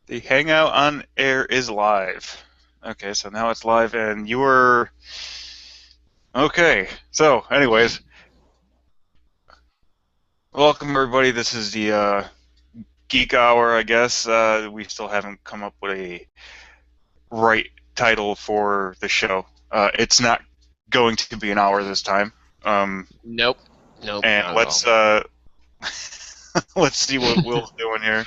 The Hangout on Air is live. Okay, so now it's live, and you were okay. So, anyways, welcome everybody. This is the Geek Hour, I guess. We still haven't come up with a right title for the show. It's not going to be an hour this time. Nope. Nope, And not at all. let's see what Will's doing here.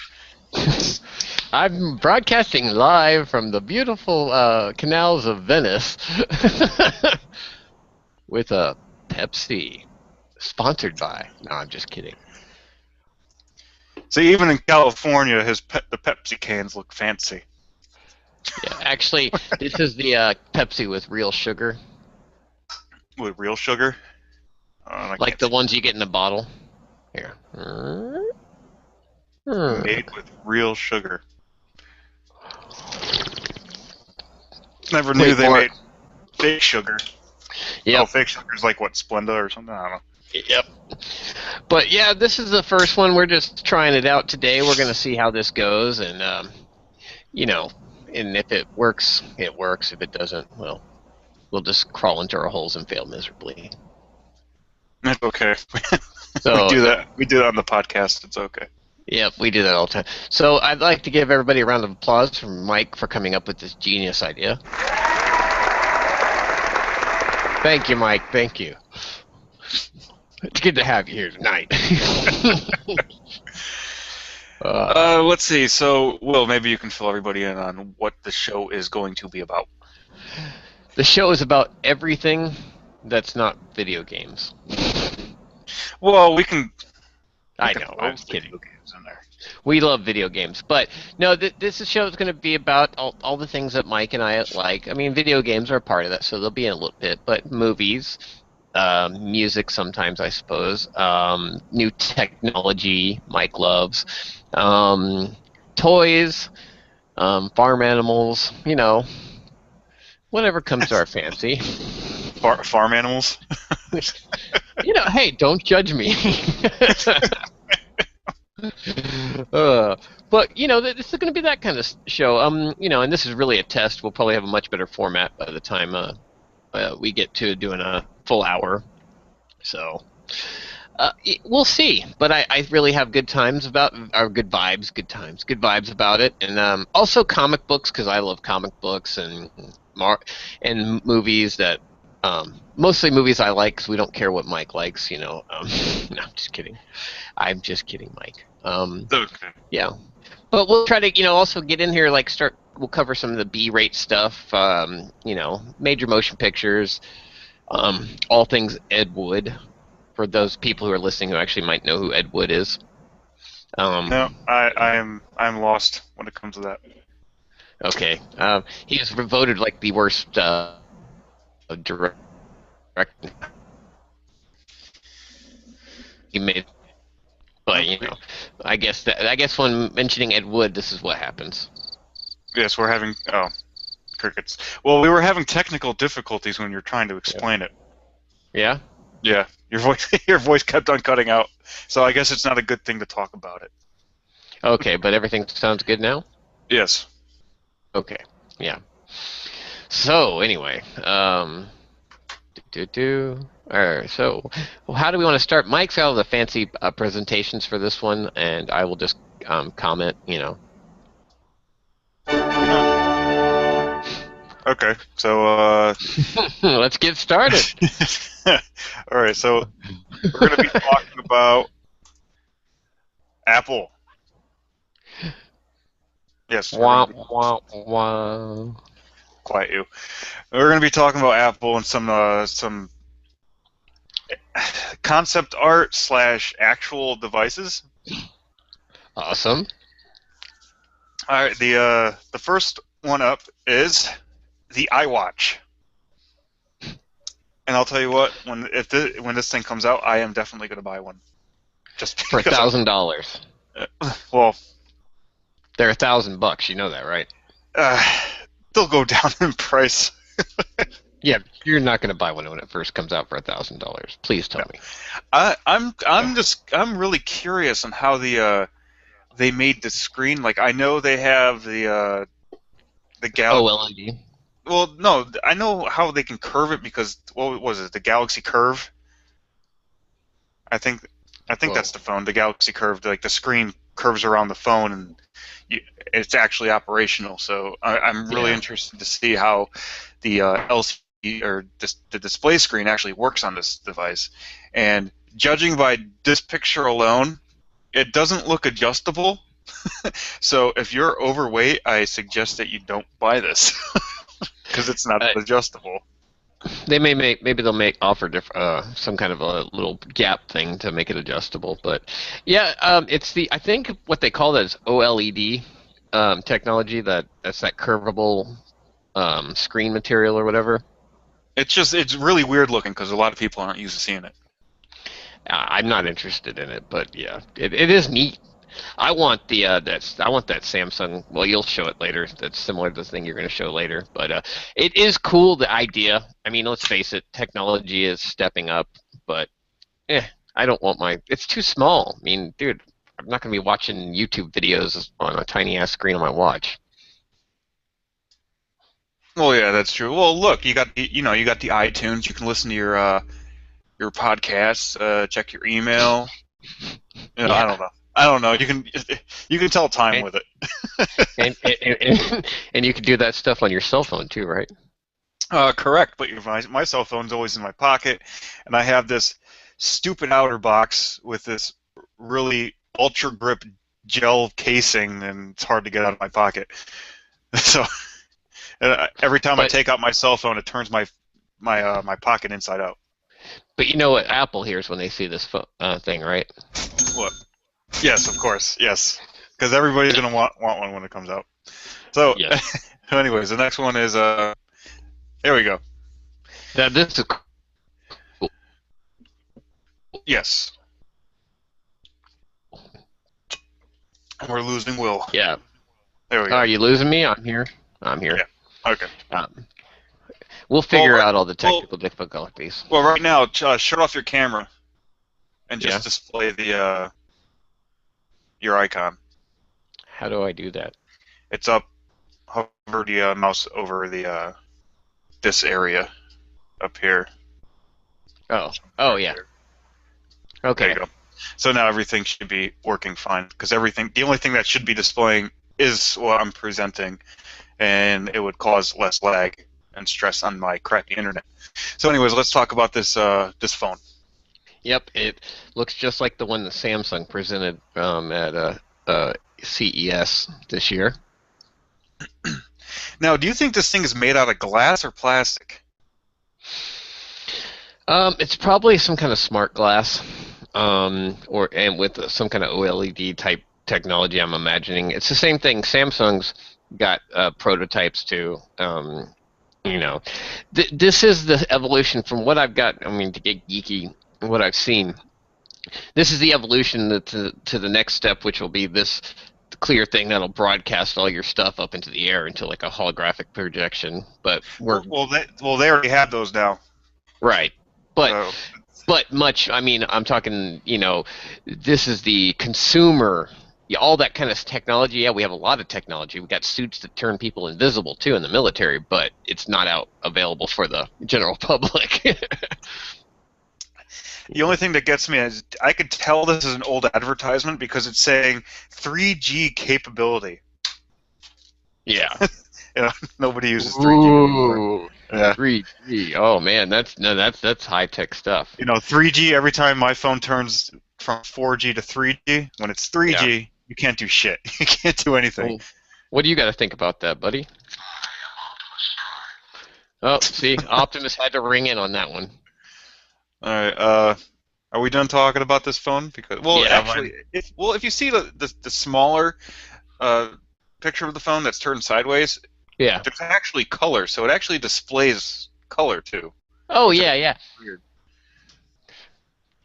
I'm broadcasting live from the beautiful canals of Venice with a Pepsi, sponsored by. No, I'm just kidding. See, even in California, the Pepsi cans look fancy. Yeah, actually, this is the Pepsi with real sugar, With real sugar. I like can't the see. ones you get in a bottle. Here. Made with real sugar. Never knew Wait, they more. made fake sugar. Oh, Yep. fake sugar is like what, Splenda or something? I don't know. Yep. But yeah, this is the first one. We're just trying it out today. We're going to see how this goes, and you know, and if it works, it works. If it doesn't, well, we'll just crawl into our holes and fail miserably. It's okay. We So do yeah, that. We do that on the podcast. It's okay. yep, we do that all the time. So I'd like to give everybody a round of applause for Mike for coming up with this genius idea. Thank you, Mike. Thank you. It's good to have you here tonight. Let's see. So, Will, maybe you can fill everybody in on what the show is going to be about. The show is about everything that's not video games. Well, we can I know, throw I'm kidding. video games in there. We love video games, but no, this show is going to be about all the things that Mike and I like. I mean, video games are a part of that, so they'll be in a little bit, but movies, music sometimes, I suppose, new technology, Mike loves, toys, farm animals, whatever comes to our fancy. Farm animals. Hey, don't judge me. Uh, but this is going to be that kind of show. And this is really a test. We'll probably have a much better format by the time we get to doing a full hour. So we'll see. But I really have good times about, or good vibes, good vibes about it, and also comic books because I love comic books and movies that. Mostly movies I like because we don't care what Mike likes. No, I'm just kidding. I'm just kidding, Mike. Okay. Yeah, but we'll try to, also get in here, like start. We'll cover some of the B-rate stuff. Major motion pictures, all things Ed Wood. For those people who are listening who actually might know who Ed Wood is. No, I'm lost when it comes to that. Okay, he was voted like the worst director he made. But I guess when mentioning Ed Wood, this is what happens. Yes, we're having crickets. Well, we were having technical difficulties when you're trying to Yeah. explain it. Yeah. Yeah, your voice your voice kept on cutting out. So I guess it's not a good thing to talk about it. Okay, but everything sounds good now. Yes. Okay. Yeah. So anyway, All right. So, how do we want to start? Mike's got all the fancy presentations for this one, and I will just comment. Okay. So Let's get started. all right. So we're going to be talking about Apple. Yes, we're going Wah, to be wah, wah. quiet you. We're going to be talking about Apple and some concept art slash actual devices. Awesome. All right. The first one up is the iWatch. And I'll tell you what, when this thing comes out, I am definitely going to buy one. Just For because $1,000. well, They're $1,000. You know that, right? uh, they'll go down in price. Yeah, you're not going to buy one when it first comes out for $1,000. Please tell me. I'm really curious on how they made the screen. Like I know they have the Oh, Gal. LED. Well, no, I know how they can curve it because what was it? The Galaxy Curve. I think I think Whoa. that's the phone. The Galaxy Curve. Like the screen curves around the phone and you, it's actually operational. So I'm really Yeah. interested to see how the LCD or the display screen actually works on this device. And judging by this picture alone, it doesn't look adjustable. So if you're overweight, I suggest that you don't buy this because it's not Uh, adjustable. they may make maybe they'll make offer some kind of a little gap thing to make it adjustable. But yeah, it's the I think what they call that is OLED technology. That's that curvable screen material or whatever. It's really weird looking because a lot of people aren't used to seeing it. I'm not interested in it, but yeah, it is neat. I want that Samsung. Well, you'll show it later. That's similar to the thing you're going to show later. But it is cool, the idea. I mean, let's face it, technology is stepping up. But I don't want my. It's too small. I mean, dude, I'm not going to be watching YouTube videos on a tiny ass screen on my watch. Well, yeah, that's true. Well, look, you got the iTunes. You can listen to your podcasts, check your email. I Yeah, don't know. I don't know. You can tell time and with it. and you can do that stuff on your cell phone too, right? Correct, but my cell phone's always in my pocket, and I have this stupid outer box with this really ultra grip gel casing, and it's hard to get out of my pocket. So every time I But take out my cell phone, it turns my pocket inside out. but you know what Apple hears when they see this thing, right? What? Yes, of course, yes, because everybody's gonna want one when it comes out. So, Yes. anyways, the next one is here we go. That this is cool. Yes, we're losing Will. Yeah. There we go. Are you losing me? I'm here. I'm here. Yeah. Okay. Um, we'll Well, figure out all the well, technical difficulties. well. Right now, shut off your camera and Yeah. just display the your icon. How do I do that? It's up. Hover the mouse over the this area up here. Oh. Oh Right yeah. there. There you Okay. go. So now everything should be working fine because the only thing that should be displaying is what I'm presenting, and it would cause less lag and stress on my crappy internet. So, anyways, let's talk about this phone. Yep. It looks just like the one that Samsung presented at CES this year. Now, do you think this thing is made out of glass or plastic? It's probably some kind of smart glass, or and with some kind of OLED type technology. I'm imagining it's the same thing. Samsung's got prototypes too. You know, this is the evolution from what I've got. I mean, to get geeky, what I've seen. This is the evolution to the next step, which will be this clear thing that'll broadcast all your stuff up into the air into like a holographic projection. But we're They already have those now. right. But So, much. I mean, I'm talking. This is the consumer. Yeah, all that kind of technology. Yeah, we have a lot of technology. We've got suits that turn people invisible too in the military, but it's not out available for the general public. the only thing that gets me is I could tell this is an old advertisement because it's saying 3G capability. Yeah. Nobody uses 3G anymore. Ooh. Yeah. 3G. Oh man, that's high tech stuff. 3G, every time my phone turns from 4G to 3G, when it's Yeah. 3G, you can't do shit. You can't do anything. Well, what do you got to think about that, buddy? Oh, see, Optimus had to ring in on that one. All right. Are we done talking about this phone? Because, well, Yeah, actually, if you see the smaller uh, picture of the phone that's turned sideways, yeah. there's actually color, so it actually displays color too, Oh which I yeah, think yeah. is weird.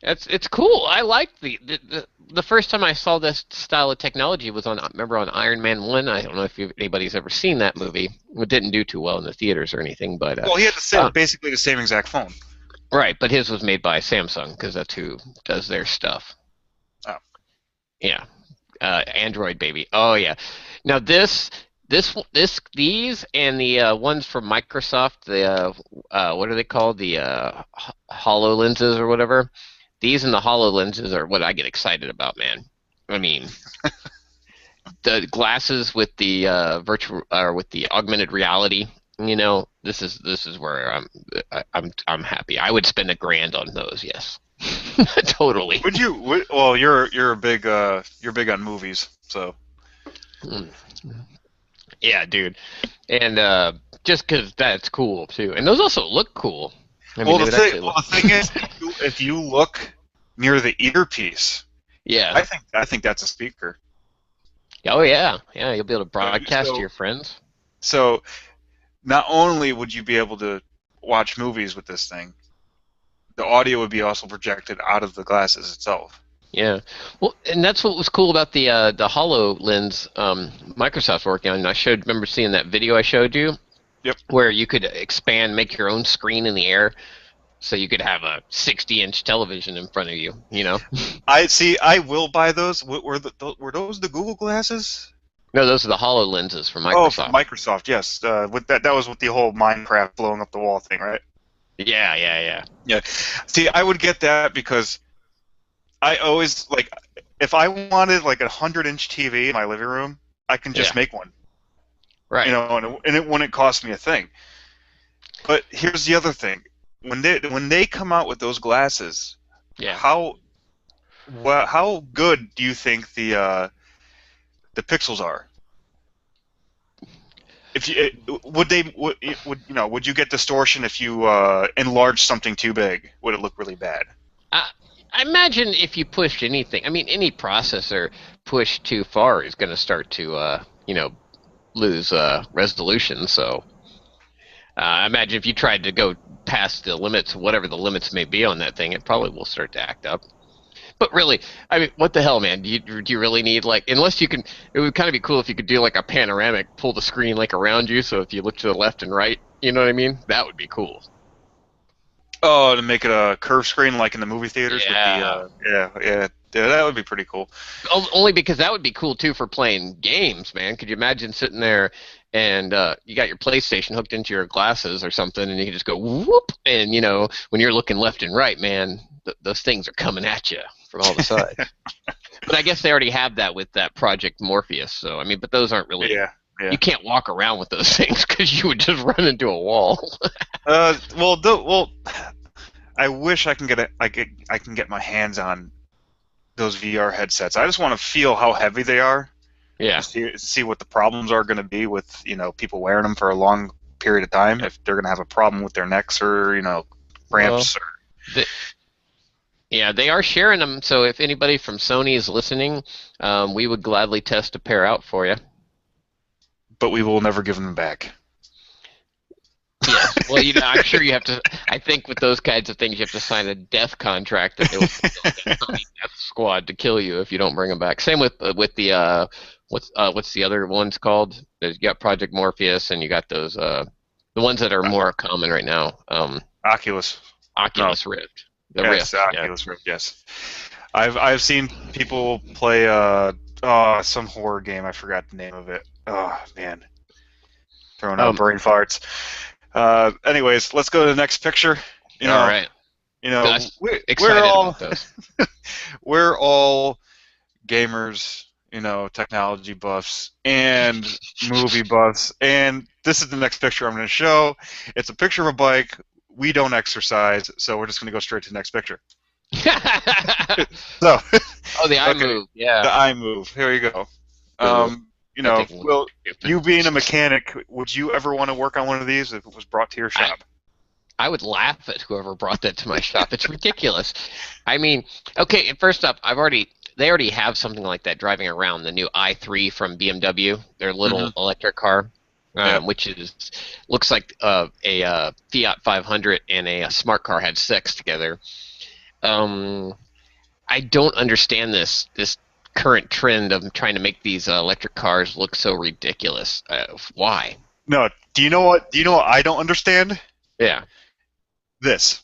It's cool. I like the first time I saw this style of technology was remember on Iron Man 1. I don't know if anybody's ever seen that movie. It didn't do too well in the theaters or anything, but Well, he had basically the same exact phone. right. But his was made by Samsung because that's who does their stuff. Oh. Yeah. Android baby. Oh yeah. Now these and the ones from Microsoft, the what are they called? The HoloLenses or whatever. These and the HoloLenses are what I get excited about, man. I mean, the glasses with the virtual or with the augmented reality. This is where I'm happy. I would spend $1,000 on those. Yes, totally. Well, you're big on movies, so. Mm. Yeah, dude, and just because that's cool too, and those also look cool. I mean, Well, they would actually well, look. the thing is, if you look near the earpiece, Yeah. I think that's a speaker. Oh yeah, yeah. You'll be able to broadcast to So your friends. so not only would you be able to watch movies with this thing, the audio would be also projected out of the glasses itself. Yeah. Well, and that's what was cool about the HoloLens Microsoft's working on. Remember seeing that video I showed you Yep. where you could expand, make your own screen in the air, so you could have a 60-inch television in front of you. You know. I see. I will buy those. Were those the Google glasses? No, those are the HoloLenses from Oh, from Microsoft. Microsoft. Yes. With that was with the whole Minecraft blowing up the wall thing, right? Yeah, yeah, yeah. Yeah. See, I would get that because I always like if I wanted like 100-inch TV in my living room, I can just Yeah. make one. Right. And it wouldn't cost me a thing. But here's the other thing: when they come out with those glasses, Yeah. how good do you think the pixels are? If you would you get distortion if you enlarge something too big? Would it look really bad? I, I imagine if you push anything, I mean, any processor pushed too far is going to start to, lose resolution. So I imagine if you tried to go past the limits, whatever the limits may be on that thing, it probably will start to act up. But really, I mean, what the hell, man? Do you really need like unless you can? It would kind of be cool if you could do like a panoramic, pull the screen like around you, so if you look to the left and right, you know what I mean? That would be cool. Oh, to make it a curved screen like in the movie theaters with the Yeah. yeah, that would be pretty cool. Only because that would be cool too for playing games, man. Could you imagine sitting there and you got your PlayStation hooked into your glasses or something, and you can just go whoop, and when you're looking left and right, man, those things are coming at you from all the sides. But I guess they already have that with that Project Morpheus. So I mean, but those aren't really. Yeah, yeah. You can't walk around with those things because you would just run into a wall. Well, I wish I can get my hands on those VR headsets. I just want to feel how heavy they are. Yeah. See what the problems are going to be with people wearing them for a long period of time. If they're going to have a problem with their necks or cramps. The, Yeah, they are sharing them. So if anybody from Sony is listening, we would gladly test a pair out for you. But we will never give them back. Yes. Well, I'm sure you have to. I think with those kinds of things, you have to sign a death contract that they will like a Sony death squad to kill you if you don't bring them back. Same with the what's the other ones called? You got Project Morpheus, and you got those the ones that are more common right now. Oculus. Oculus Rift. The Yes, Rift. Oculus Rift. Yes, I've seen people play some horror game. I forgot the name of it. Oh man, throwing out brain farts. Anyways, let's go to the next picture. All right. We're all about those. we're all gamers, technology buffs and movie buffs. And this is the next picture I'm going to show. It's a picture of a bike. We don't exercise, so we're just going to go straight to the next picture. So, the eye move, yeah. The eye move. Here we go. Will you being a mechanic, would you ever want to work on one of these if it was brought to your shop? I would laugh at whoever brought that to my shop. It's ridiculous. I mean, okay, first up, they already have something like that driving around, the new i3 from BMW, their little electric car. Which looks like a Fiat 500 and a smart car had sex together. I don't understand this current trend of trying to make these electric cars look so ridiculous. Why? No. Do you know what I don't understand? Yeah. This.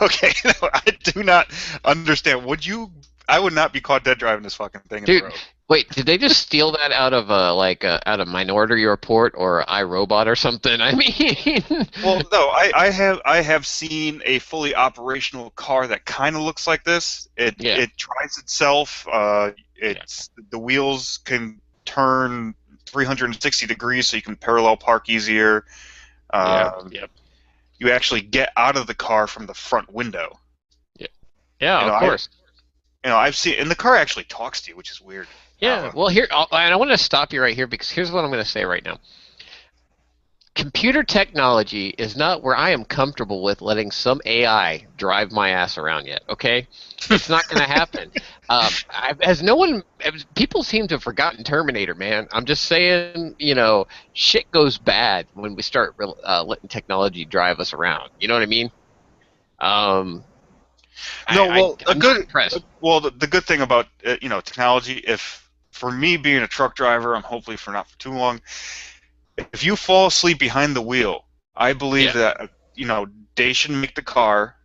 Okay. No, I do not understand. Would you I would not be caught dead driving this fucking thing in the Dude, road. wait, did they just steal that out of out of Minority Report or iRobot or something? I mean, Well, no, I have seen a fully operational car that kind of looks like this. It yeah, it drives itself. yeah, It's the wheels can turn 360 degrees, so you can parallel park easier. yeah, Um, yep, you actually get out of the car from the front window. yeah, yeah, You know, of course. I've seen, and the car actually talks to you, which is weird. Yeah, well, and I want to stop you right here because here's what I'm going to say right now. Computer technology is not where I am comfortable with letting some AI drive my ass around yet. Okay, it's not going to happen. As no one, people seem to have forgotten Terminator, man. I'm just saying, shit goes bad when we start letting technology drive us around. You know what I mean? Um, No, well, I'm not impressed. the good thing about technology, if for me being a truck driver, I'm hopefully for not for too long. If you fall asleep behind the wheel, I believe Yeah. that they should make the car,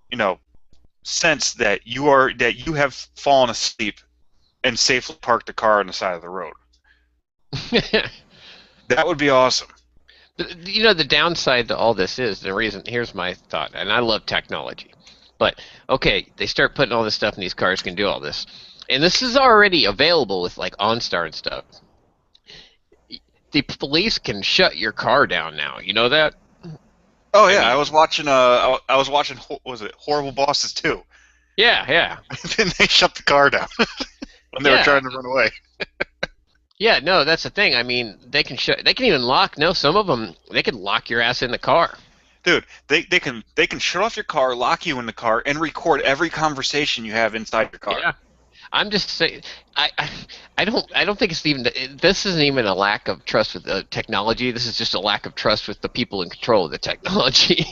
you know, sense that you have fallen asleep and safely parked the car on the side of the road. That would be awesome. The downside to all this is the reason. Here's my thought, and I love technology, but okay, they start putting all this stuff in these cars can do all this, and this is already available with like OnStar and stuff. The police can shut your car down now. You know that? Oh I yeah, mean, I was watching was it Horrible Bosses too? yeah, yeah, Then they shut the car down when they were yeah, trying to run away. yeah. No, that's the thing. I mean, they can shut. They can even lock. No, some of them they can lock your ass in the car. Dude, they can shut off your car, lock you in the car, and record every conversation you have inside your car. Yeah. I'm just saying, I don't think it's even. This isn't even a lack of trust with the technology. This is just a lack of trust with the people in control of the technology.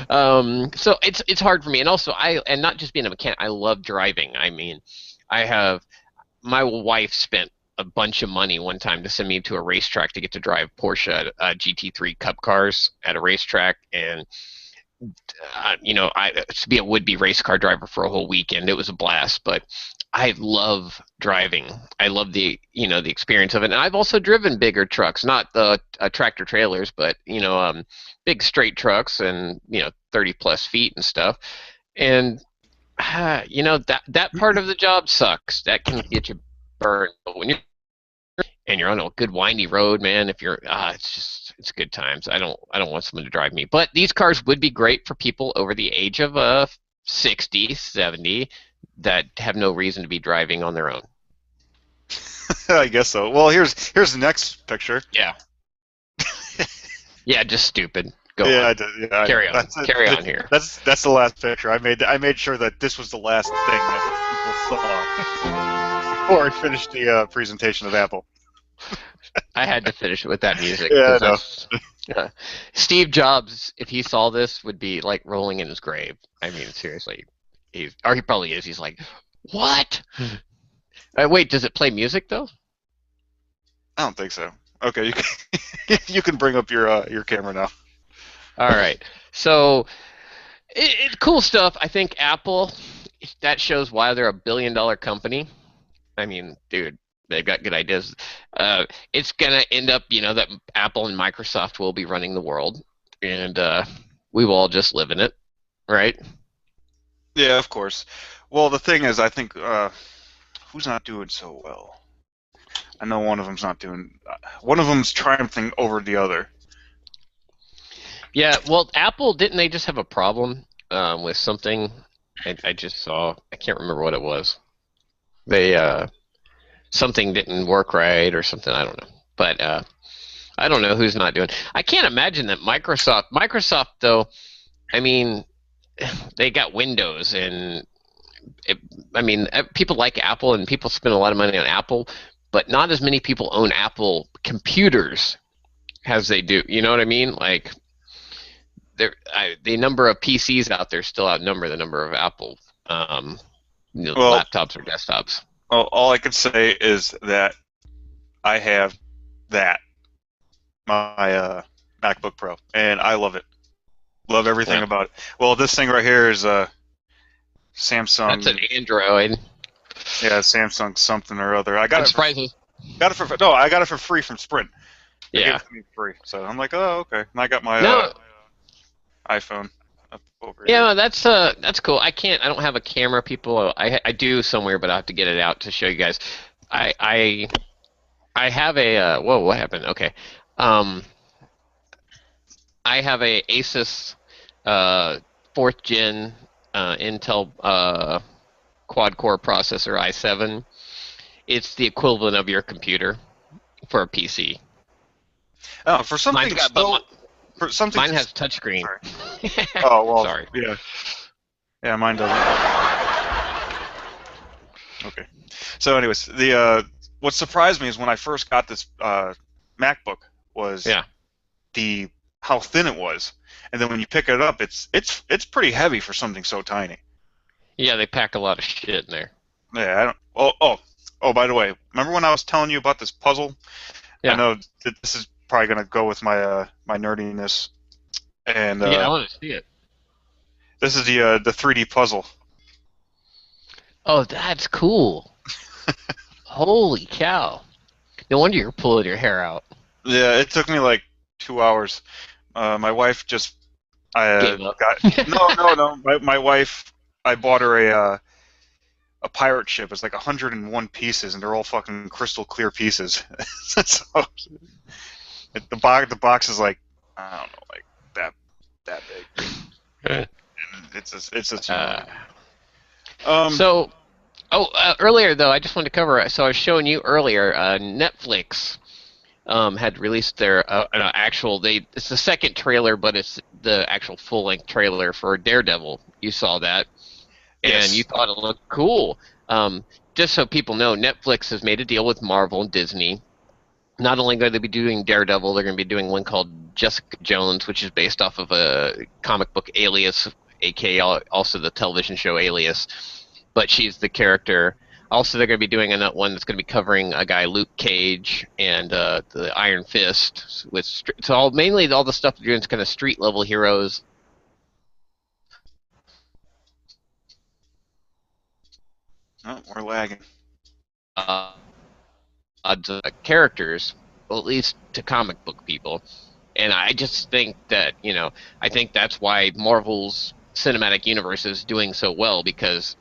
So it's hard for me, and also and not just being a mechanic. I love driving. I mean, I have my wife spent a bunch of money one time to send me to a racetrack to get to drive Porsche GT3 Cup cars at a racetrack, and I to be a would-be race car driver for a whole weekend. It was a blast, but I love driving. I love the experience of it. And I've also driven bigger trucks, not the tractor trailers, but big straight trucks and 30 plus feet and stuff. And that part of the job sucks. That can get you burned. But when you're on a good windy road, man, if you're it's good times. I don't want someone to drive me. But these cars would be great for people over the age of 60, 70 that have no reason to be driving on their own. I guess so. Well, here's the next picture. Yeah. Yeah, just stupid. Go Yeah, on. I did. Yeah, Carry on. that's Carry on here. that's the last picture. I made sure that this was the last thing that people saw before I finished the presentation of Apple. I had to finish it with that music Yeah, because I know. that's Steve Jobs, if he saw this, would be like rolling in his grave. I mean, seriously, he probably is. He's like, what? Wait, does it play music though? I don't think so. Okay, you can, you can bring up your camera now. All right. So, cool stuff. I think Apple, that shows why they're $1 billion company. I mean, dude, they've got good ideas. It's gonna end up, that Apple and Microsoft will be running the world, and we will all just live in it, right? Yeah, of course. Well, the thing is, I think who's not doing so well? I know one of them's not doing. One of them's triumphing over the other. Yeah. Well, Apple didn't they just have a problem with something? I just saw. I can't remember what it was. They something didn't work right or something. I don't know. But I don't know who's not doing. I can't imagine that Microsoft though. I mean, they got Windows and I mean, people like Apple and people spend a lot of money on Apple, but not as many people own Apple computers as they do. You know what I mean? Like, the number of PCs out there still outnumber the number of Apple um, Well, laptops or desktops. all I can say is that I have that my MacBook Pro, and I love it. Love everything Yeah. about it. Well, this thing right here is That's an Samsung. Android. Yeah, Samsung something or other. I'm surprised. I got it for free from Sprint. They gave Yeah. it to me free, so I'm like, oh, okay. And I got my No. iPhone up over here. Yeah, that's cool. I don't have a camera, people. I do somewhere, but I have to get it out to show you guys. I I I have a whoa, what happened? Okay. Um, I have a Asus uh, fourth gen Intel quad core processor i7. It's the equivalent of your computer for a PC. Oh, Mine's got, but for something. mine has touchscreen. Sorry. Oh well, Sorry. yeah, yeah. Mine doesn't. Okay. So, anyways, the what surprised me is when I first got this MacBook was Yeah. the how thin it was, and then when you pick it up, it's pretty heavy for something so tiny. Yeah, they pack a lot of shit in there. Yeah, I don't. Oh. By the way, remember when I was telling you about this puzzle? I Yeah. know that this is probably gonna go with my my nerdiness, and Yeah, I want to see it. this is the 3D puzzle. Oh, that's cool. Holy cow. No wonder you're pulling your hair out. Yeah, it took me like 2 hours. My wife just I Gave up. got no. My wife, I bought her a pirate ship. It's like 101 pieces, and they're all fucking crystal clear pieces. So the box is like, I don't know, like that big. And it's uh, um so, earlier though, I just wanted to cover. So I was showing you earlier. Netflix had released their an actual. It's the second trailer, but it's the actual full length trailer for Daredevil. You saw that, and you yes. thought it looked cool. Just so people know, Netflix has made a deal with Marvel and Disney. Not only going to be doing Daredevil, they're going to be doing one called Jessica Jones, which is based off of a comic book Alias, aka also the television show Alias. But she's the character. Also, they're going to be doing another one that's going to be covering a guy Luke Cage and the Iron Fist. So mainly all the stuff they're doing is kind of street level heroes. Oh, we're lagging. Uh, Characters, well, at least to comic book people. And I just think that, I think that's why Marvel's cinematic universe is doing so well because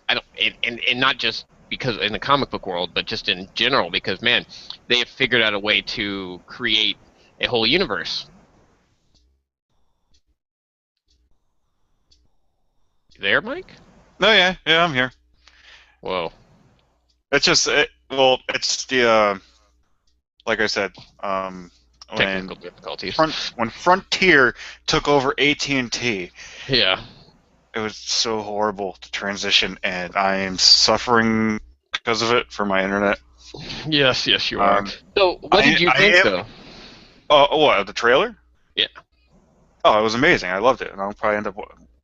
I don't, and not just because in the comic book world, but just in general because man, they have figured out a way to create a whole universe. There, Mike? No, yeah, yeah, I'm here. Whoa, It's the like I said, when technical difficulties. when Frontier took over AT&T, Yeah. it was so horrible to transition, and I am suffering because of it for my internet. Yes, yes, you are. Um, So, what did you I think, am. though? What, the trailer? Yeah. Oh, it was amazing. I loved it, and I'll probably end up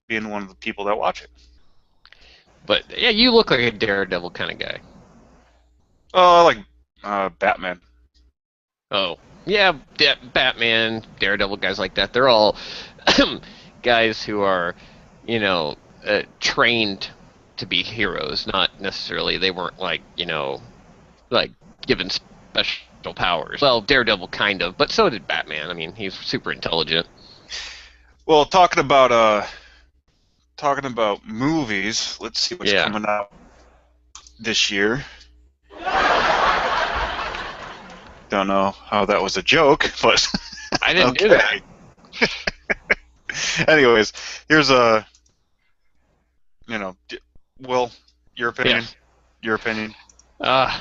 being one of the people that watch it. But yeah, you look like a Daredevil kind of guy. Oh, I like Batman. Oh, yeah, Batman, Daredevil, guys like that. They're all guys who are, trained to be heroes. Not necessarily they weren't like given special powers. Well, Daredevil kind of, but so did Batman. I mean, he's super intelligent. Well, talking about movies, let's see what's Yeah, coming out this year. Don't know how that was a joke, but I didn't do that. okay. Anyways, here's a, Will, your opinion? Yes. Your opinion? Uh,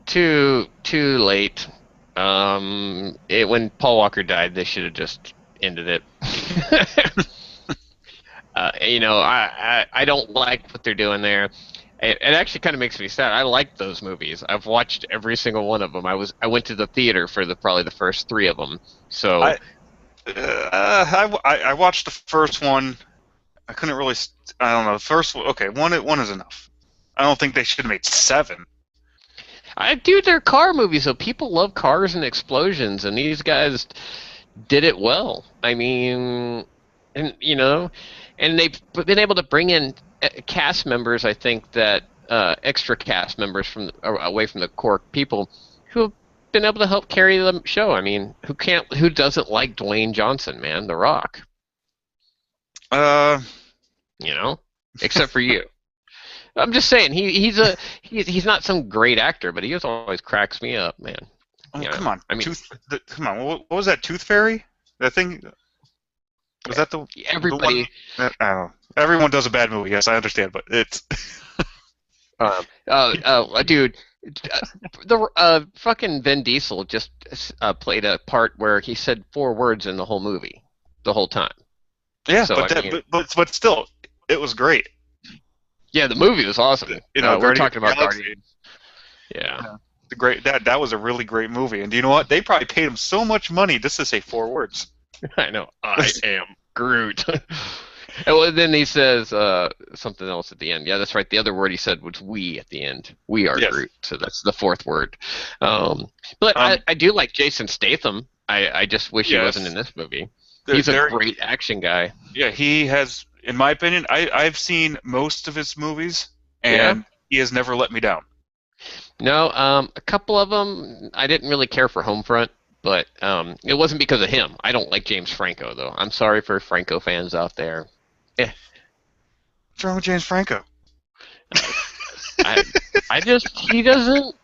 too late. When Paul Walker died, they should have just ended it. I don't like what they're doing there. It actually kind of makes me sad. I like those movies. I've watched every single one of them. I went to the theater for probably the first three of them. So I watched the first one. I couldn't really. I don't know. The first one. Okay, one is enough. I don't think they should have made seven. I do their car movies. So people love cars and explosions, and these guys did it well. I mean, and and they've been able to bring in cast members. I think that extra cast members from away from the core people who have been able to help carry the show. I mean, who doesn't like Dwayne Johnson, man, The Rock? Uh, You know, except for you. I'm just saying he's not some great actor, but he just always cracks me up, man. oh, You know, come on, I mean, come on. What was that Tooth Fairy? That thing was that the one? everybody. I don't know. Everyone does a bad movie. Yes, I understand, but it's Dude, the fucking Vin Diesel just played a part where he said 4 words in the whole movie, the whole time. yeah, So but I mean, but still, it was great. yeah, the movie was awesome. We're Guardians talking of the about Galaxy. Guardians. Yeah, Yeah. The great that was a really great movie. And do you know what? They probably paid him so much money just to say 4 words. I know. I am Groot. And then he says something else at the end. Yeah, that's right. The other word he said was "we" at the end. We are Yes. Groot. So that's the 4th word. But Um. I do like Jason Statham. I just wish he wasn't in Yes. this movie. There. He's a There. great action guy. Yeah. He has, in my opinion, I've seen most of his movies, Yeah. and he has never let me down. No, a couple of them I didn't really care for Homefront, but it wasn't because of him. I don't like James Franco though. I'm sorry for Franco fans out there. Eh, What's wrong with James Franco? I I just he doesn't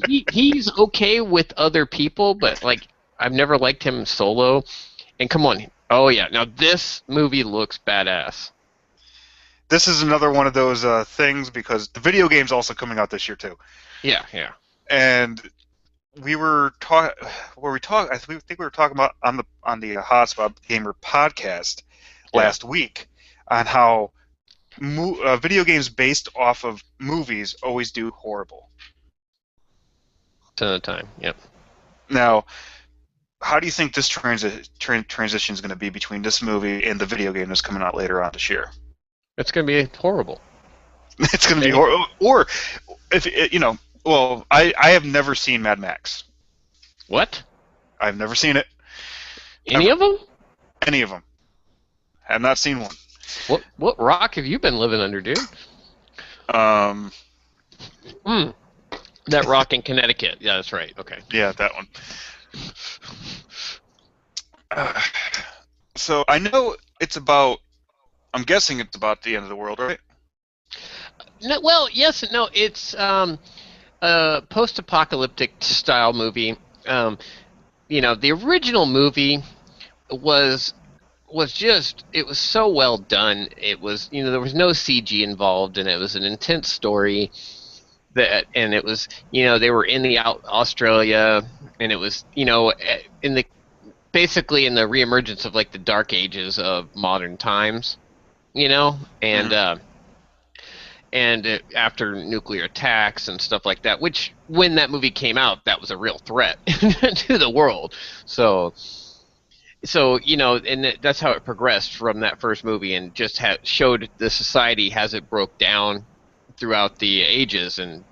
he's okay with other people, but like I've never liked him solo. And come on, oh yeah, now this movie looks badass. This is another one of those things because the video game's also coming out this year too. Yeah, yeah, And we were talking, where we talk. I think we were talking about on the Hotspot Gamer podcast yeah. last week on how video games based off of movies always do horrible. Ton of time. Yep. Now, how do you think this transition is going to be between this movie and the video game that's coming out later on this year? It's gonna be horrible. It's going to be horrible. Or if well, I have never seen Mad Max. What? I've never seen it. Any Ever. of them? Any of them. Have not seen one. What rock have you been living under, dude? Um, Hmm. That rock in Connecticut. Yeah, that's right. Okay. yeah, that one. Uh, so I know it's about. I'm guessing it's about the end of the world, right? No, well, yes and no. It's a post-apocalyptic style movie. The original movie was just it was so well done. It was there was no CG involved, and it was an intense story. And it was they were in the Australia, and it was in the basically in the reemergence of like the dark ages of modern times, and Mm-hmm. after nuclear attacks and stuff like that, which when that movie came out, that was a real threat to the world. And that's how it progressed from that first movie, and just showed the society as it broke down throughout the ages. And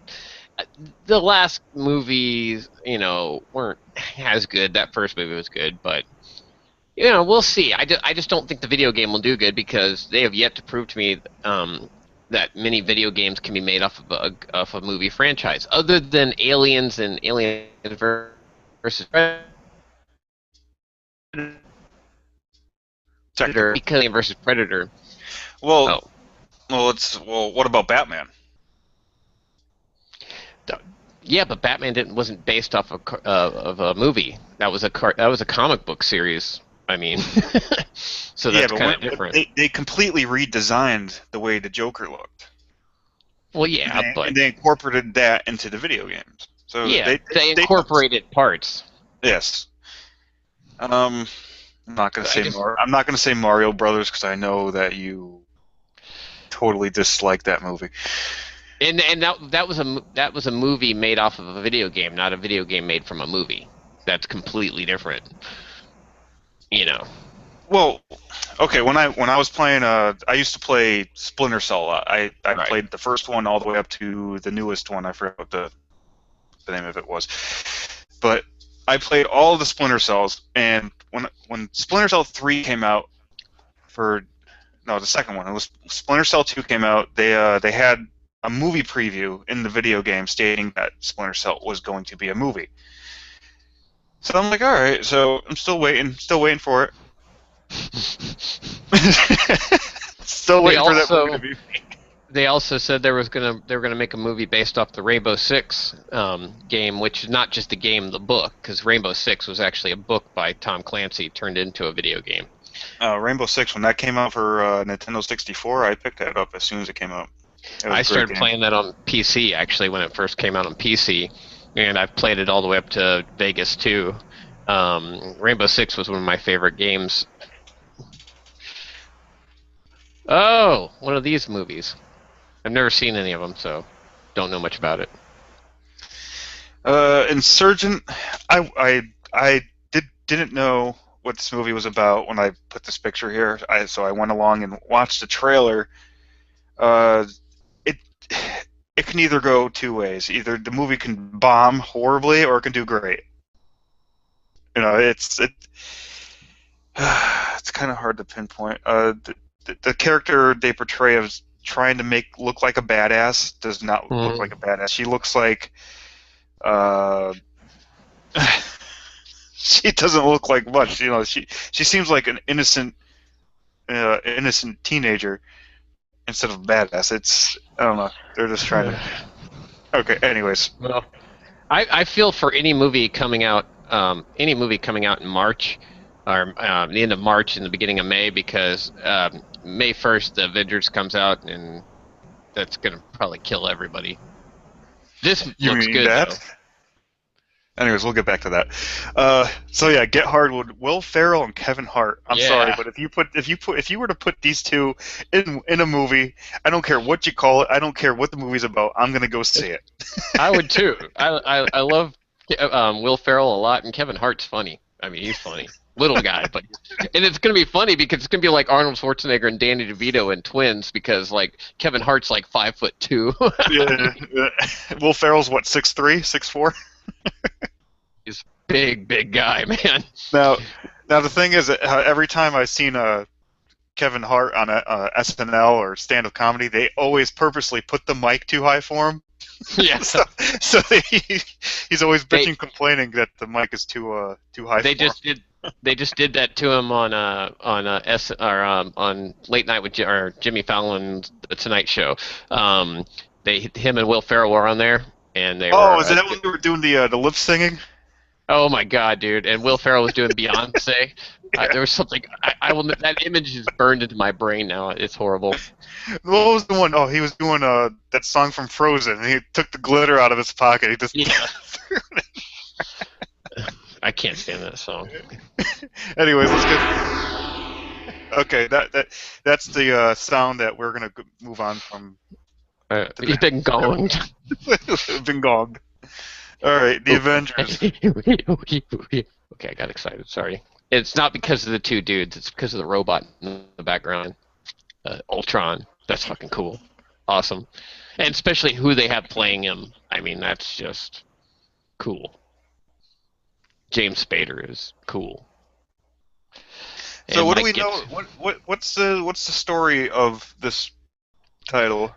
the last movies, weren't as good. That first movie was good, but we'll see. I just don't think the video game will do good because they have yet to prove to me that many video games can be made off a movie franchise, other than Aliens and Alien versus Sorry. Predator. Because Alien versus Predator. Well, Oh, What about Batman? yeah, but Batman wasn't based off of a movie. That was a comic book series. I mean, so Yeah, that's but kind of different. they completely redesigned the way the Joker looked, Well, and yeah, they, but and they incorporated that into the video games. So yeah, they they took, incorporated parts. yes. Um, I'm not gonna I say just I'm not gonna say Mario Brothers because I know that you totally dislike that movie. and that was a movie made off of a video game, not a video game made from a movie. That's completely different. You know. Well, okay. When I was playing, I used to play Splinter Cell a lot. I Right. played the first one all the way up to the newest one. I forgot what the name of it was, but I played all of the Splinter Cells. And when Splinter Cell 3 came out, for no, the second one. It was Splinter Cell 2 came out. They had a movie preview in the video game stating that Splinter Cell was going to be a movie. So I'm like, all right. So I'm still waiting for it. Still They waiting for that movie to also be. they also said they were gonna make a movie based off the Rainbow Six game, which is not just a game, the book, because Rainbow Six was actually a book by Tom Clancy turned into a video game. Rainbow Six, when that came out for Nintendo 64, I picked that up as soon as it came out. It was I a great started game. playing that on PC actually when it first came out on PC, and I've played it all the way up to Vegas 2. Rainbow Six was one of my favorite games. Oh, one of these movies. I've never seen any of them, so don't know much about it. Insurgent, I didn't know what this movie was about when I put this picture here. So I went along and watched the trailer. It it can either go two ways. Either the movie can bomb horribly or it can do great. You know, it's kind of hard to pinpoint. The character they portray as trying to make look like a badass does not look like a badass. She looks like she doesn't look like much. You know, she seems like an innocent teenager instead of badass. I don't know. They're just trying to. Okay. Anyways. Well, I feel for any movie coming out in March, or the end of March and the beginning of May, because May 1st the Avengers comes out, and that's gonna probably kill everybody. This You looks mean good that? though. Anyways, we'll get back to that. So yeah, Get Hard with Will Ferrell and Kevin Hart. I'm sorry, but if you were to put these two in a movie, I don't care what you call it, I don't care what the movie's about, I'm gonna go see it. I would too. I love Will Ferrell a lot, and Kevin Hart's funny. I mean, he's funny. Little guy, and it's gonna be funny because it's gonna be like Arnold Schwarzenegger and Danny DeVito in Twins, because like Kevin Hart's like 5'2". Yeah. Will Ferrell's what, 6'3", 6'4"? He's a big guy, man. Now the thing is, every time I've seen Kevin Hart on a SNL or stand-up comedy, they always purposely put the mic too high for him. Yeah. so he's always bitching, complaining that the mic is too high. They just did that to him on Late Night with Jimmy Fallon's The Tonight Show. Him and Will Ferrell were on there, and they were. Oh, is that when they were doing the lip singing? Oh my God, dude! And Will Ferrell was doing Beyonce. Yeah. There was something. I will. That image is burned into my brain now. It's horrible. What was the one? Oh, he was doing that song from Frozen. He took the glitter out of his pocket. He just threw it. I can't stand that song. Anyways, let's get. Okay, that's the sound that we're gonna move on from. He's been gonged. Been gonged. All right, the Avengers. Okay, I got excited. Sorry. It's not because of the two dudes. It's because of the robot in the background. Ultron. That's fucking cool. Awesome. And especially who they have playing him. I mean, that's just cool. James Spader is cool. So what do we know? What's the story of this title?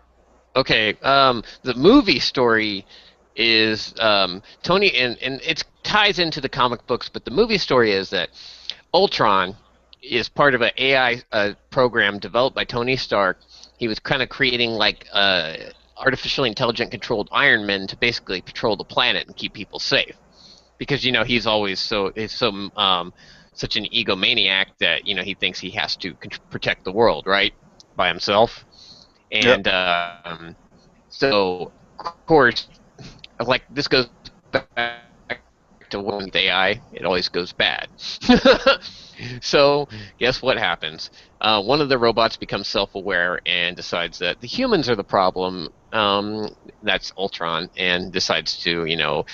Okay, the movie story is Tony, and it ties into the comic books, but the movie story is that Ultron is part of an AI program developed by Tony Stark. He was kind of creating like artificially intelligent controlled Iron Men to basically patrol the planet and keep people safe. Because he's always such an egomaniac that he thinks he has to protect the world, right, by himself. And so of course, like, this goes back to when with AI, it always goes bad. So guess what happens? One of the robots becomes self-aware and decides that the humans are the problem. That's Ultron, and decides to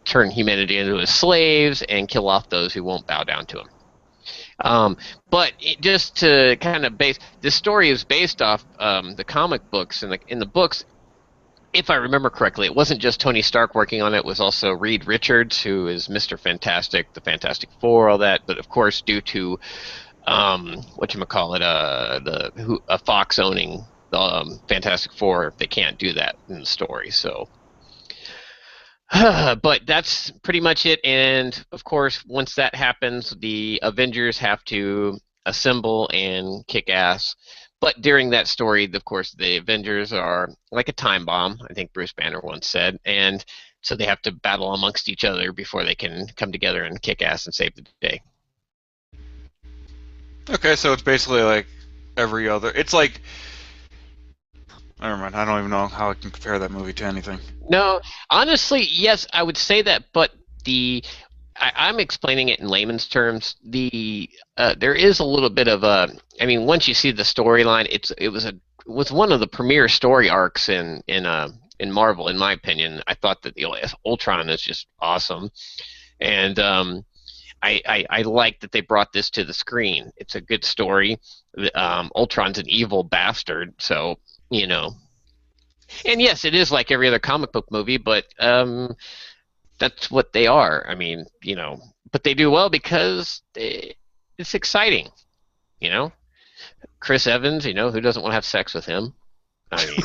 turn humanity into his slaves and kill off those who won't bow down to him. But just to kind of this story is based off the comic books. In the books, if I remember correctly, it wasn't just Tony Stark working on it. It was also Reed Richards, who is Mr. Fantastic, the Fantastic Four, all that. But of course, due to whatchamacallit, Fox owning the Fantastic Four. They can't do that in the story, so. But that's pretty much it. And of course, once that happens, the Avengers have to assemble and kick ass. But during that story, of course, the Avengers are like a time bomb, I think Bruce Banner once said. And so they have to battle amongst each other before they can come together and kick ass and save the day. Okay, so it's basically like every other. It's like, never mind. I don't even know how I can compare that movie to anything. No, honestly, yes, I would say that, but the I'm explaining it in layman's terms. There is a little bit of a. I mean, once you see the storyline, it was one of the premier story arcs in Marvel, in my opinion. I thought that the Ultron is just awesome, and I like that they brought this to the screen. It's a good story. Ultron's an evil bastard, so you know. And yes, it is like every other comic book movie, but that's what they are. I mean, but they do well because it's exciting. You know, Chris Evans. Who doesn't want to have sex with him? I mean,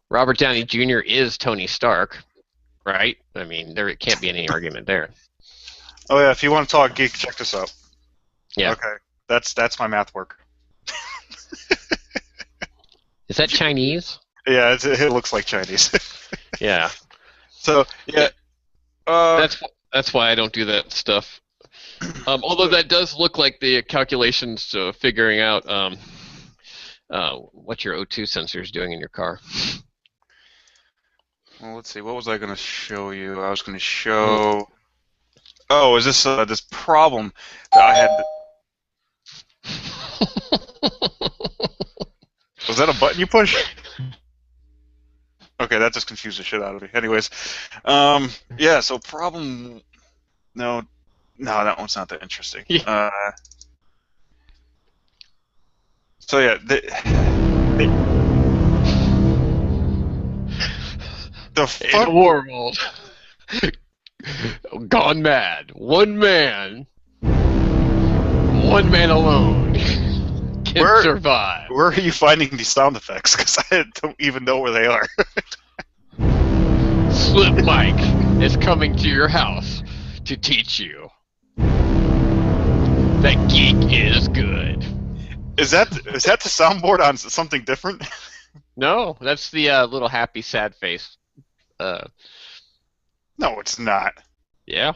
Robert Downey Jr. is Tony Stark, right? I mean, there can't be any argument there. Oh yeah, if you want to talk geek, check this out. Yeah. Okay, that's my math work. Is that Chinese? Yeah, it looks like Chinese. Yeah. So yeah, That's why I don't do that stuff. Although that does look like the calculations to figuring out what your O2 sensor is doing in your car. well, let's see. What was I going to show you? I was going to show. Oh, is this problem that I had? Was that a button you pushed? Okay, that just confused the shit out of me. Anyways, yeah. So problem. No, that one's not that interesting. Yeah. So yeah, the In fuck. a world gone mad, one man alone can survive. Where are you finding these sound effects? Because I don't even know where they are. Slipmike is coming to your house to teach you that geek is good. Is that the soundboard on something different? No, that's the little happy sad face. No, it's not. Yeah.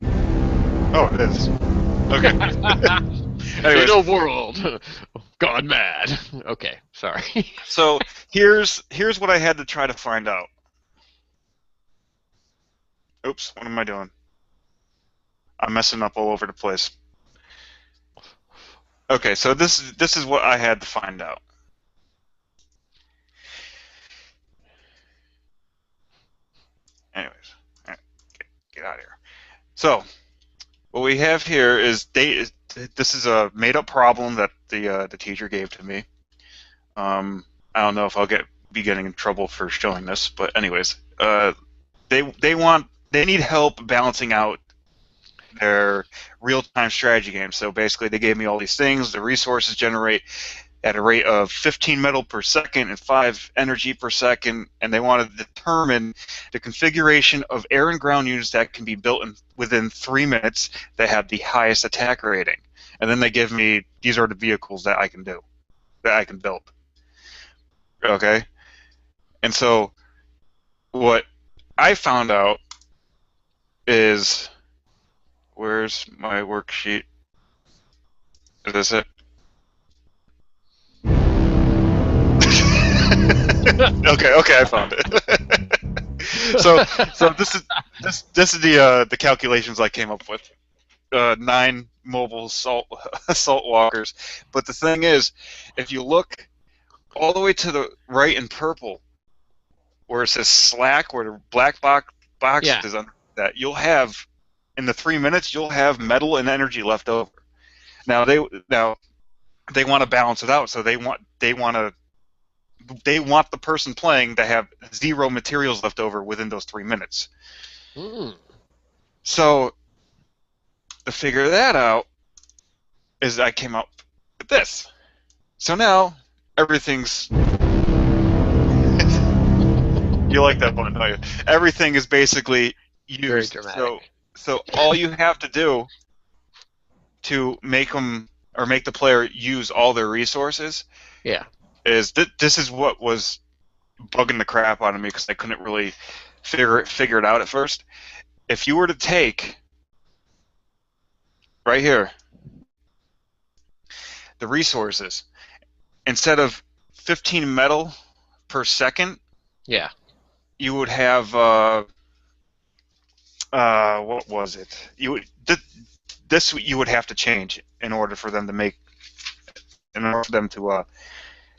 Oh, it is. Okay. In a world gone mad. Okay, sorry. So here's what I had to try to find out. Oops, what am I doing? I'm messing up all over the place. Okay, so this is what I had to find out. Anyways, all right, get out of here. So what we have here is this is a made-up problem that the teacher gave to me. I don't know if I'll be getting in trouble for showing this, but anyways, they need help balancing out their real-time strategy games. So basically, they gave me all these things. The resources generate at a rate of 15 metal per second and 5 energy per second, and they want to determine the configuration of air and ground units that can be built within 3 minutes that have the highest attack rating. And then they give me, these are the vehicles that I can do, that I can build. Okay? And so what I found out is, where's my worksheet? Is this it? Okay, I found it. so this is the calculations I came up with. 9 mobile assault walkers. But the thing is, if you look all the way to the right in purple, where it says Slack, where the black box is under that, you'll have in the 3 minutes you'll have metal and energy left over. Now they want to balance it out, so they want the person playing to have 0 materials left over within those 3 minutes. Mm. So to figure that out, is I came up with this. So now everything's you like that one, don't you? Everything is basically Very used. So dramatic. all you have to do to make them or make the player use all their resources Yeah. is this is what was bugging the crap out of me because I couldn't really figure it out at first. If you were to take right here the resources instead of 15 metal per second, Yeah. you would have what was it? You would this you would have to change in order for them to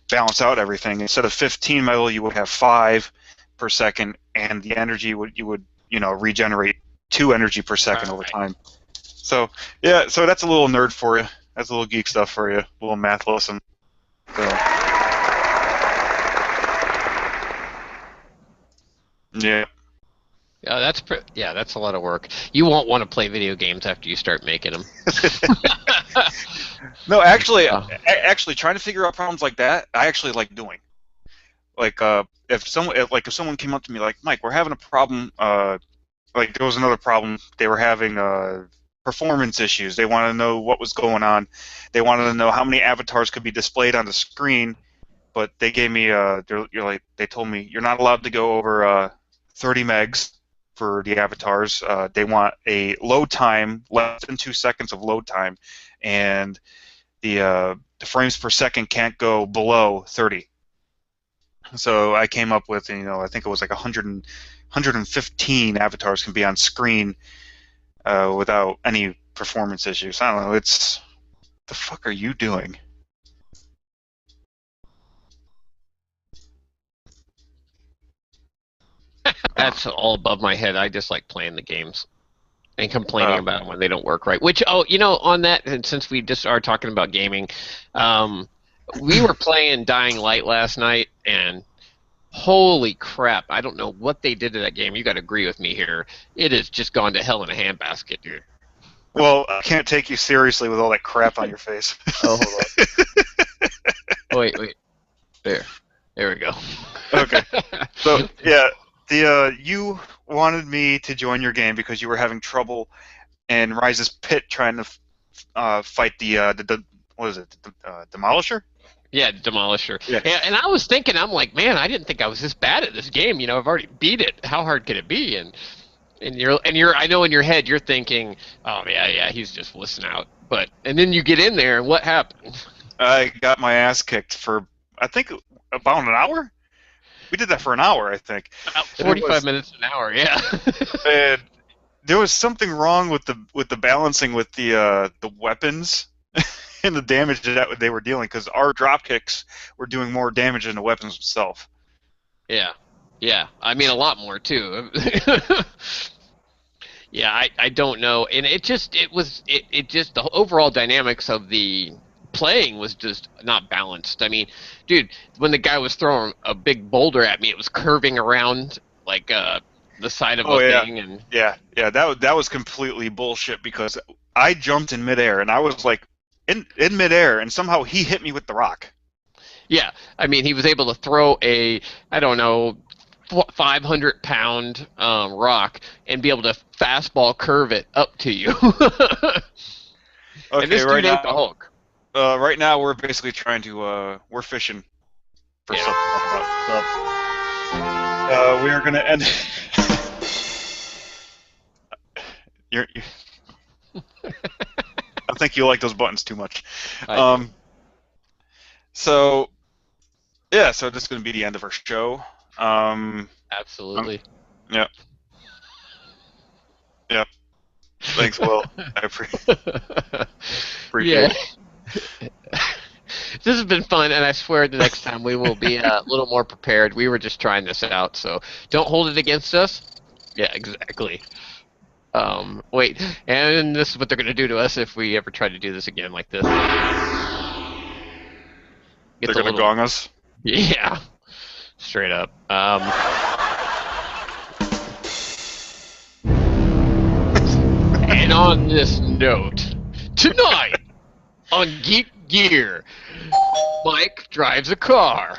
balance out everything. Instead of 15 metal, you would have 5 per second, and the energy you would regenerate 2 energy per second over Right. time. So yeah, so that's a little nerd for you. That's a little geek stuff for you. A little math lesson. So yeah. That's a lot of work. You won't want to play video games after you start making them. No, Oh, actually, trying to figure out problems like that, I actually like doing. Like, if someone came up to me like, Mike, we're having a problem. Like there was another problem. They were having performance issues. They wanted to know what was going on. They wanted to know how many avatars could be displayed on the screen. But they gave me they told me you're not allowed to go over 30 megs for the avatars. They want a load time less than 2 seconds of load time, and the frames per second can't go below 30. So I came up with, I think it was like 115 avatars can be on screen without any performance issues. I don't know. It's what the fuck are you doing? that's all above my head. I just like playing the games and complaining Uh, about them when they don't work right. Which, on that, and since we just are talking about gaming, um, we were playing Dying Light last night, and holy crap! I don't know what they did to that game. You got to agree with me here. It has just gone to hell in a handbasket, dude. well, I can't take you seriously with all that crap on your face. Oh, hold on. Wait, wait. There. There we go. Okay. So yeah, the you wanted me to join your game because you were having trouble in Rise's pit trying to fight the what is it, Demolisher? Yeah, Demolisher. Yeah. And I was thinking, I'm like, man, I didn't think I was this bad at this game. I've already beat it. How hard could it be? And I know in your head you're thinking, oh yeah, he's just listening out. And then you get in there, and what happened? I got my ass kicked for I think about an hour. We did that for an hour, I think. About And it 45 was minutes an hour. Yeah. and there was something wrong with the balancing with the weapons and the damage that they were dealing because our drop kicks were doing more damage than the weapons itself. Yeah. Yeah. I mean, a lot more too. Yeah, I don't know, and it just the overall dynamics of the playing was just not balanced. I mean, dude, when the guy was throwing a big boulder at me, it was curving around like the side of Oh a yeah, thing, and yeah. That was completely bullshit because I jumped in midair and I was like in midair and somehow he hit me with the rock. yeah, I mean, he was able to throw a I don't know 500-pound rock and be able to fastball curve it up to you. And Okay, this dude ain't the Hulk. right now we're basically trying to we're fishing for Yeah. something to talk about. So we are gonna end. You I think you like those buttons too much. I do. So yeah, so this is gonna be the end of our show. Um, Absolutely. yeah, yeah. Thanks, Will. I appreciate Yeah. it. This has been fun, and I swear the next time we will be a little more prepared. We were just trying this out, so don't hold it against us. Yeah, exactly. Wait, and this is what they're going to do to us if we ever try to do this again like this. They're Gets a gonna little, gong us. yeah, straight up. And on this note, tonight On Geek Gear, Mike drives a car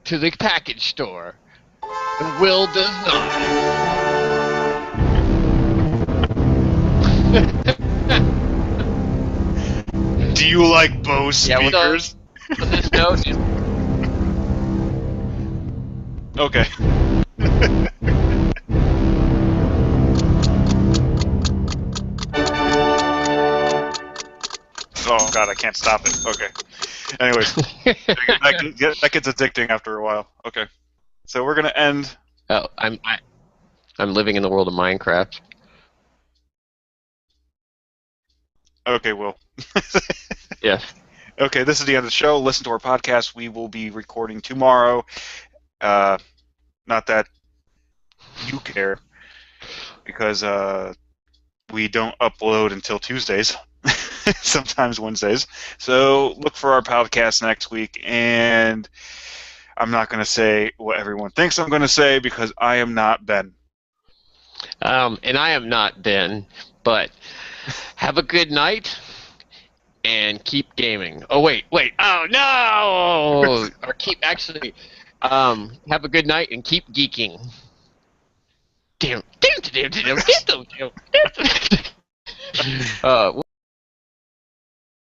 to the package store, and Will does not. Do you like Bose speakers? On this note, Okay. Oh god, I can't stop it. Okay. Anyways, that gets addicting after a while. Okay. So we're gonna end. Oh, I'm living in the world of Minecraft. Okay, Will. Yes. Okay, this is the end of the show. Listen to our podcast. We will be recording tomorrow. Not that you care, because we don't upload until Tuesdays. Sometimes Wednesdays. So look for our podcast next week, and I'm not going to say what everyone thinks I'm going to say because I am not Ben. And I am not Ben, but have a good night and keep gaming. Oh wait. Oh no! Or keep actually. Have a good night and keep geeking. Damn.